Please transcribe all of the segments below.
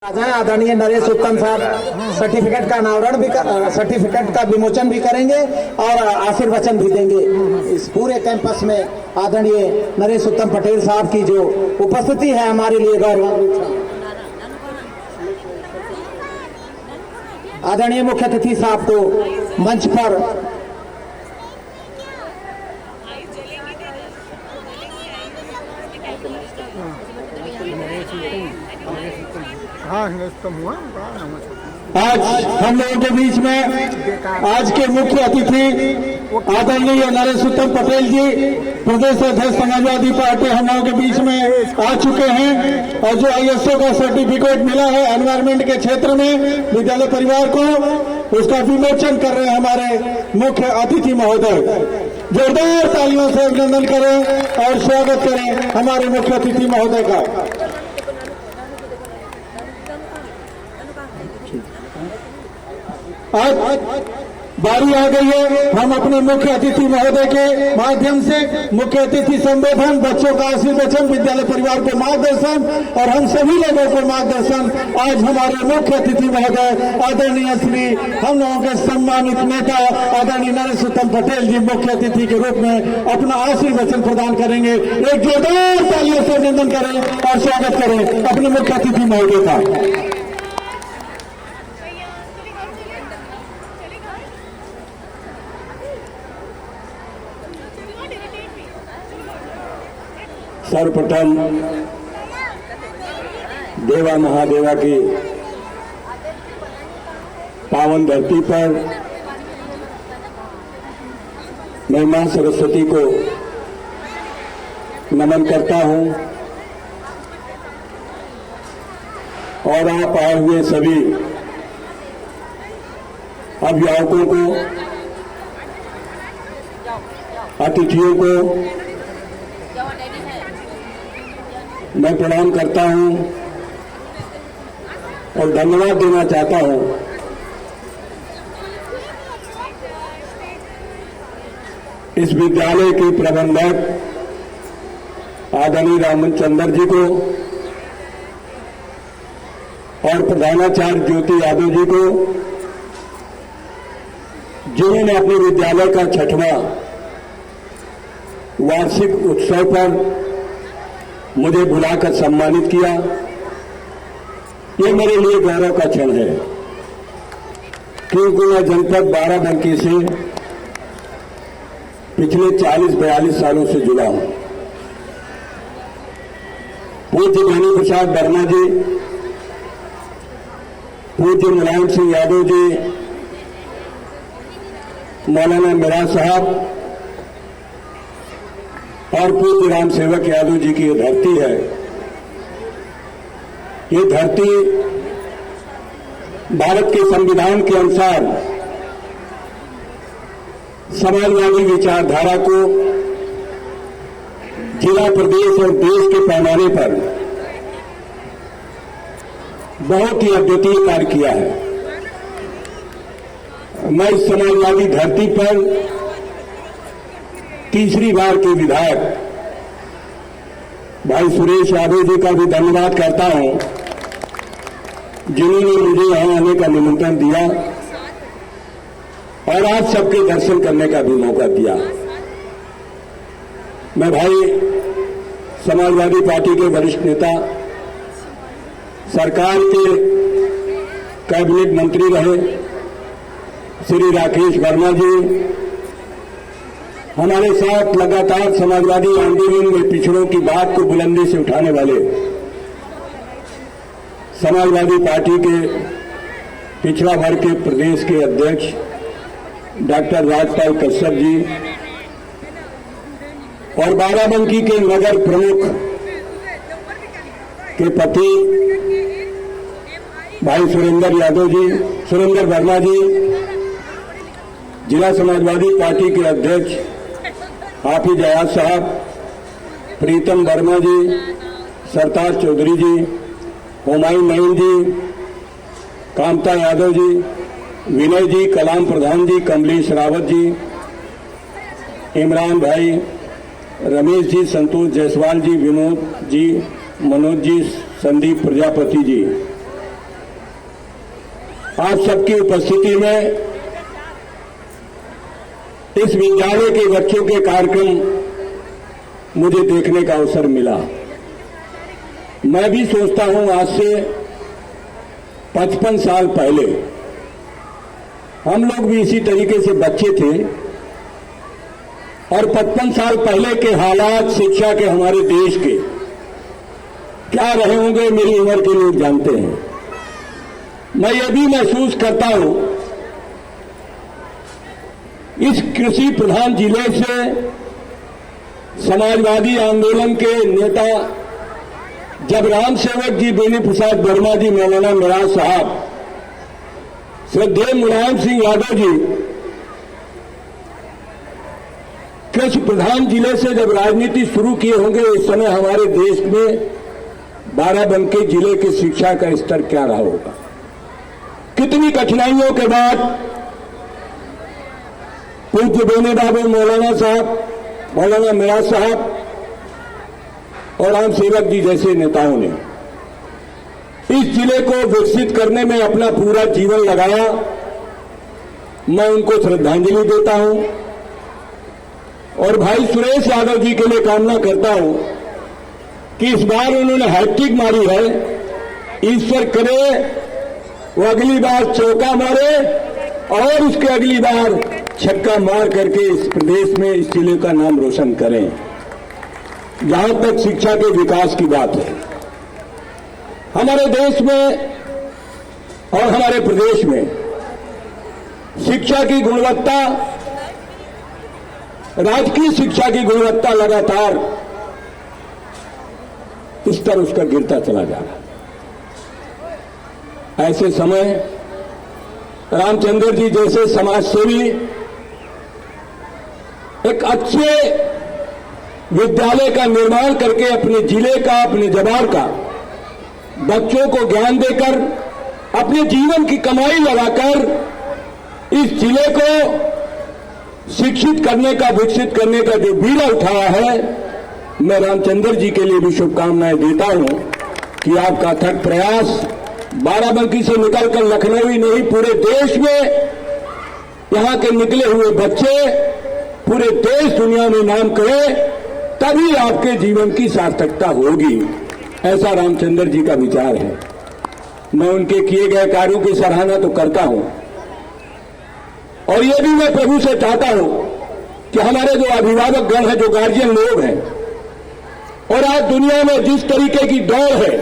आदरणीय नरेश उत्तम साहब सर्टिफिकेट का अनावरण भी सर्टिफिकेट का विमोचन भी करेंगे और आशीर्वचन भी देंगे। इस पूरे कैंपस में आदरणीय नरेश उत्तम पटेल साहब की जो उपस्थिति है हमारे लिए गौरवान्वित है। आदरणीय मुख्य अतिथि साहब को मंच पर आज हम लोगों के बीच में आज के मुख्य अतिथि आदरणीय नरेश उत्तम पटेल जी प्रदेश अध्यक्ष समाजवादी पार्टी हम लोगों के बीच में आ चुके हैं और जो आईएसओ का सर्टिफिकेट मिला है एनवायरमेंट के क्षेत्र में विद्यालय परिवार को, उसका विमोचन कर रहे हैं हमारे मुख्य अतिथि महोदय। जोरदार तालियों से अभिनंदन करें और स्वागत करें हमारे मुख्य अतिथि महोदय का। आज बारी आ गई है, हम अपने मुख्य अतिथि महोदय के माध्यम से मुख्य अतिथि संबोधन, बच्चों का आशीर्वचन, विद्यालय परिवार को मार्गदर्शन और हम सभी लोगों को मार्गदर्शन आज हमारे मुख्य अतिथि महोदय आदरणीय श्री हम लोगों के सम्मानित नेता आदरणीय नरेश उत्तम पटेल जी मुख्य अतिथि के रूप में अपना आशीर्वचन प्रदान करेंगे। एक जोरदार तालियों से अभिनंदन करें और स्वागत करें अपने मुख्य अतिथि महोदय का। सर्वप्रथम देवा महादेवा की पावन धरती पर मैं मां सरस्वती को नमन करता हूं और आप आए हुए सभी अभिभावकों को, अतिथियों को मैं प्रणाम करता हूं और धन्यवाद देना चाहता हूं। इस विद्यालय के प्रबंधक आदरणीय रामचंद्र जी को और प्रधानाचार्य ज्योति यादव जी को, जिन्होंने अपने विद्यालय का 6वां वार्षिक उत्सव पर मुझे बुलाकर सम्मानित किया। ये मेरे लिए गौरव का क्षण है, क्योंकि मैं जनपद बाराबंकी से पिछले 40-42 सालों से जुड़ा हूं। पूज्य भानु प्रसाद वर्मा जी, पूज्य मुलायम सिंह यादव जी, मौलाना मिराज साहब और पूज्य राम सेवक यादव जी की ये धरती है। ये धरती भारत के संविधान के अनुसार समाजवादी विचारधारा को जिला, प्रदेश और देश के पैमाने पर बहुत ही अद्वितीय कार्य किया है। मैं इस समाजवादी धरती पर तीसरी बार के विधायक भाई सुरेश यादव जी का भी धन्यवाद करता हूं, जिन्होंने मुझे यहां आने का निमंत्रण दिया और आप सबके दर्शन करने का भी मौका दिया। मैं भाई समाजवादी पार्टी के वरिष्ठ नेता, सरकार के कैबिनेट मंत्री रहे श्री राकेश वर्मा जी, हमारे साथ लगातार समाजवादी आंदोलन में पिछड़ों की बात को बुलंदी से उठाने वाले समाजवादी पार्टी के पिछड़ा वर्ग के प्रदेश के अध्यक्ष डॉक्टर राजपाल कश्यप जी और बाराबंकी के नगर प्रमुख के पति भाई सुरेंद्र वर्मा जी, जिला समाजवादी पार्टी के अध्यक्ष हाफिज अयाज साहब, प्रीतम वर्मा जी, सरताज चौधरी जी, हुमायूं नईम जी, कामता यादव जी, विनय जी, कलाम प्रधान जी, कमलेश रावत जी, इमरान भाई, रमेश जी, संतोष जायसवाल जी, विनोद जी, मनोज जी, संदीप प्रजापति जी आप सबकी उपस्थिति में इस विद्यालय के बच्चों के कार्यक्रम मुझे देखने का अवसर मिला। मैं भी सोचता हूं आज से 55 साल पहले हम लोग भी इसी तरीके से बच्चे थे और 55 साल पहले के हालात शिक्षा के हमारे देश के क्या रहे होंगे मेरी उम्र के लोग जानते हैं। मैं यह भी महसूस करता हूं इस कृषि प्रधान जिले से समाजवादी आंदोलन के नेता जब राम सेवक जी बेनी प्रसाद वर्मा जी, मौलाना मिराज साहब, श्रद्धेय मुलायम सिंह यादव जी कृषि प्रधान जिले से जब राजनीति शुरू किए होंगे उस समय हमारे देश में बाराबंकी जिले की शिक्षा का स्तर क्या रहा होगा। कितनी कठिनाइयों के बाद पूज्य बेनी बाबू मौलाना साहब, मौलाना मिराज साहब और राम सेवक जी जैसे नेताओं ने इस जिले को विकसित करने में अपना पूरा जीवन लगाया। मैं उनको श्रद्धांजलि देता हूं और भाई सुरेश यादव जी के लिए कामना करता हूं कि इस बार उन्होंने हैट्रिक मारी है। ईश्वर करे वो अगली बार चौका मारे और उसके अगली बार छक्का मार करके इस प्रदेश में इस जिले का नाम रोशन करें। जहां तक शिक्षा के विकास की बात है, हमारे देश में और हमारे प्रदेश में शिक्षा की गुणवत्ता, राजकीय शिक्षा की गुणवत्ता लगातार स्तर उसका गिरता चला जा रहा है। ऐसे समय रामचंद्र जी जैसे समाजसेवी एक अच्छे विद्यालय का निर्माण करके अपने जिले का, अपने जवार का बच्चों को ज्ञान देकर अपने जीवन की कमाई लगाकर इस जिले को शिक्षित करने का, विकसित करने का जो बीड़ा उठाया है, मैं रामचंद्र जी के लिए भी शुभकामनाएं देता हूं कि आपका अथक प्रयास बाराबंकी से निकलकर लखनऊ ही नहीं पूरे देश में यहां के निकले हुए बच्चे पूरे देश दुनिया में नाम करें, तभी आपके जीवन की सार्थकता होगी। ऐसा रामचंद्र जी का विचार है। मैं उनके किए गए कार्यों की सराहना तो करता हूं और यह भी मैं प्रभु से चाहता हूं कि हमारे जो अभिभावक गण हैं, जो गार्जियन लोग हैं, और आज दुनिया में जिस तरीके की दौड़ है,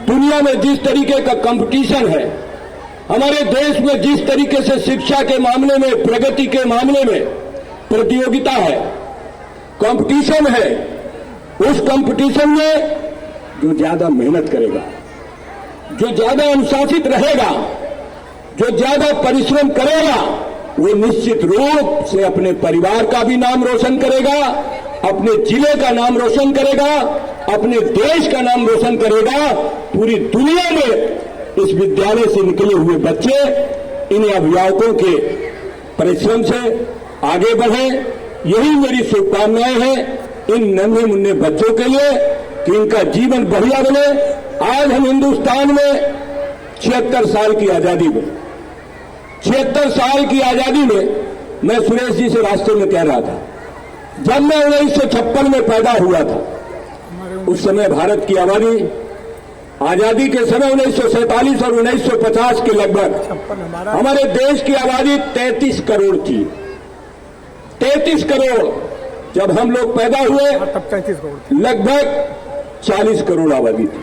दुनिया में जिस तरीके का कंपटीशन है, हमारे देश में जिस तरीके से शिक्षा के मामले में, प्रगति के मामले में प्रतियोगिता है, कंपटीशन है, उस कंपटीशन में जो ज्यादा मेहनत करेगा, जो ज्यादा अनुशासित रहेगा, जो ज्यादा परिश्रम करेगा, वो निश्चित रूप से अपने परिवार का भी नाम रोशन करेगा, अपने जिले का नाम रोशन करेगा, अपने देश का नाम रोशन करेगा। पूरी दुनिया में इस विद्यालय से निकले हुए बच्चे इन अभिभावकों के परिश्रम से आगे बढ़े। यही मेरी शुभकामनाएं हैं इन नन्हे मुन्ने बच्चों के लिए कि इनका जीवन बढ़िया बने। आज हम हिंदुस्तान में 76 साल की आजादी में, 76 साल की आजादी में मैं सुरेश जी से रास्ते में कह रहा था, जब मैं 1956 में पैदा हुआ था, उस समय भारत की आबादी आजादी के समय 1947 और 1950 के लगभग हमारे देश की आबादी 33 करोड़ थी। 33 करोड़ जब हम लोग पैदा हुए लगभग 40 करोड़ आबादी थी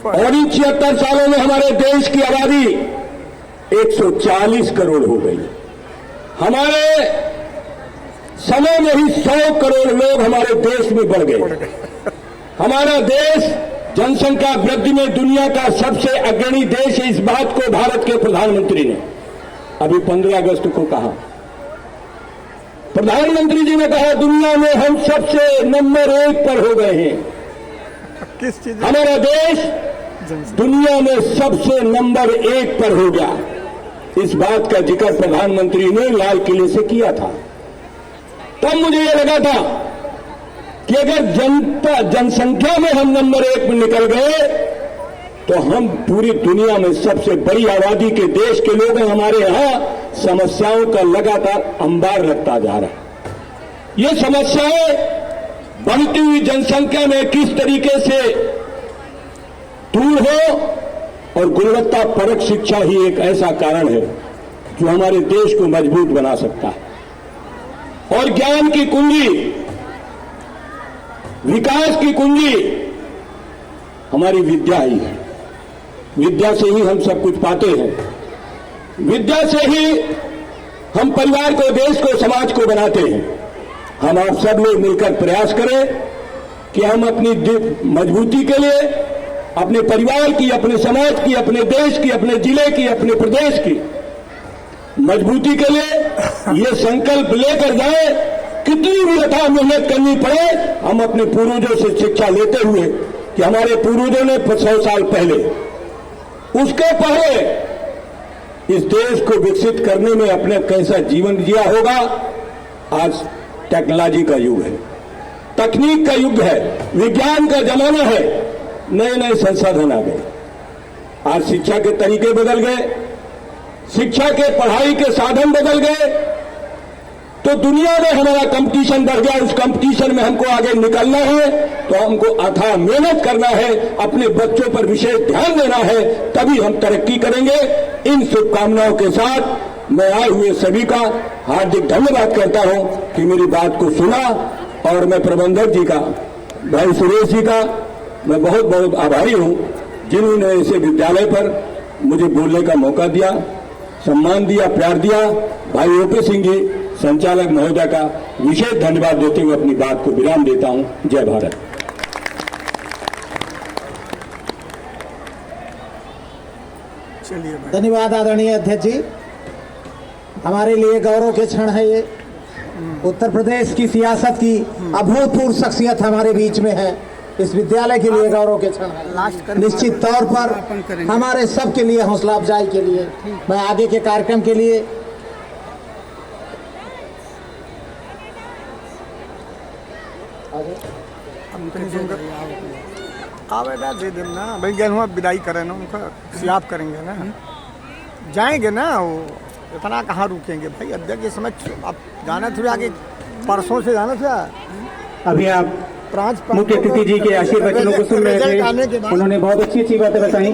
और इन 76 सालों में हमारे देश की आबादी 140 करोड़ हो गई। हमारे समय में ही 100 करोड़ लोग हमारे देश में बढ़ गए। हमारा देश जनसंख्या वृद्धि में दुनिया का सबसे अग्रणी देश है। इस बात को भारत के प्रधानमंत्री ने अभी 15 अगस्त को कहा। प्रधानमंत्री जी ने कहा दुनिया में हम सबसे नंबर 1 पर हो गए हैं। किस चीज? हमारा देश दुनिया में सबसे नंबर 1 पर हो गया। इस बात का जिक्र प्रधानमंत्री ने लाल किले से किया था। तब मुझे यह लगा था कि अगर जनसंख्या में हम नंबर 1 में निकल गए तो हम पूरी दुनिया में सबसे बड़ी आबादी के देश के लोग हैं। हमारे यहां समस्याओं का लगातार अंबार लगता जा रहा है। ये समस्याएं बढ़ती हुई जनसंख्या में किस तरीके से दूर हो, और गुणवत्ता परक शिक्षा ही एक ऐसा कारण है जो हमारे देश को मजबूत बना सकता है। और ज्ञान की कुंजी, विकास की कुंजी हमारी विद्या ही है। विद्या से ही हम सब कुछ पाते हैं। विद्या से ही हम परिवार को, देश को, समाज को बनाते हैं। हम आप सब लोग मिलकर प्रयास करें कि हम अपनी मजबूती के लिए, अपने परिवार की, अपने समाज की, अपने देश की, अपने जिले की, अपने प्रदेश की मजबूती के लिए ये संकल्प लेकर जाए, कितनी भी अथाह मेहनत करनी पड़े, हम अपने पूर्वजों से शिक्षा लेते हुए कि हमारे पूर्वजों ने 100 साल पहले, उसके पहले इस देश को विकसित करने में अपने कैसा जीवन जिया होगा। आज टेक्नोलॉजी का युग है, तकनीक का युग है, विज्ञान का जमाना है, नए नए संसाधन आ गए। आज शिक्षा के तरीके बदल गए, शिक्षा के पढ़ाई के साधन बदल गए, तो दुनिया में हमारा कंपटीशन बढ़ गया। उस कंपटीशन में हमको आगे निकलना है तो हमको अथाह मेहनत करना है, अपने बच्चों पर विशेष ध्यान देना है, तभी हम तरक्की करेंगे। इन शुभकामनाओं के साथ मैं आए हुए सभी का हार्दिक धन्यवाद करता हूं कि मेरी बात को सुना, और मैं प्रबंधक जी का, भाई सुरेश जी का मैं बहुत बहुत आभारी हूं, जिन्होंने इसे विद्यालय पर मुझे बोलने का मौका दिया, सम्मान दिया, प्यार दिया। भाई ओपी सिंह जी संचालक महोदय का विशेष धन्यवाद देते हुए अपनी बात को विराम देता हूं। जय भारत। चलिए भाई। धन्यवाद आदरणीय अध्यक्ष जी। हमारे लिए गौरव के क्षण है ये। उत्तर प्रदेश की सियासत की अभूतपूर्व शख्सियत हमारे बीच में है। इस विद्यालय के लिए गौरव के क्षण है। निश्चित तौर पर हमारे सब के लिए हौसला अफजाई के लिए मैं आगे के कार्यक्रम के लिए आवेदा दे देना ना भाई, गेहुआ विदाई करें ना, उनका सियाप करेंगे ना, जाएंगे ना, वो इतना कहाँ रुकेंगे भाई। अध्यक्ष समझ, आप जाना थोड़ा आगे, परसों से जाना था। अभी आप मुख्य अतिथि जी के आशीर्वचनों को सुन रहे थे। उन्होंने बहुत अच्छी अच्छी बातें बताई।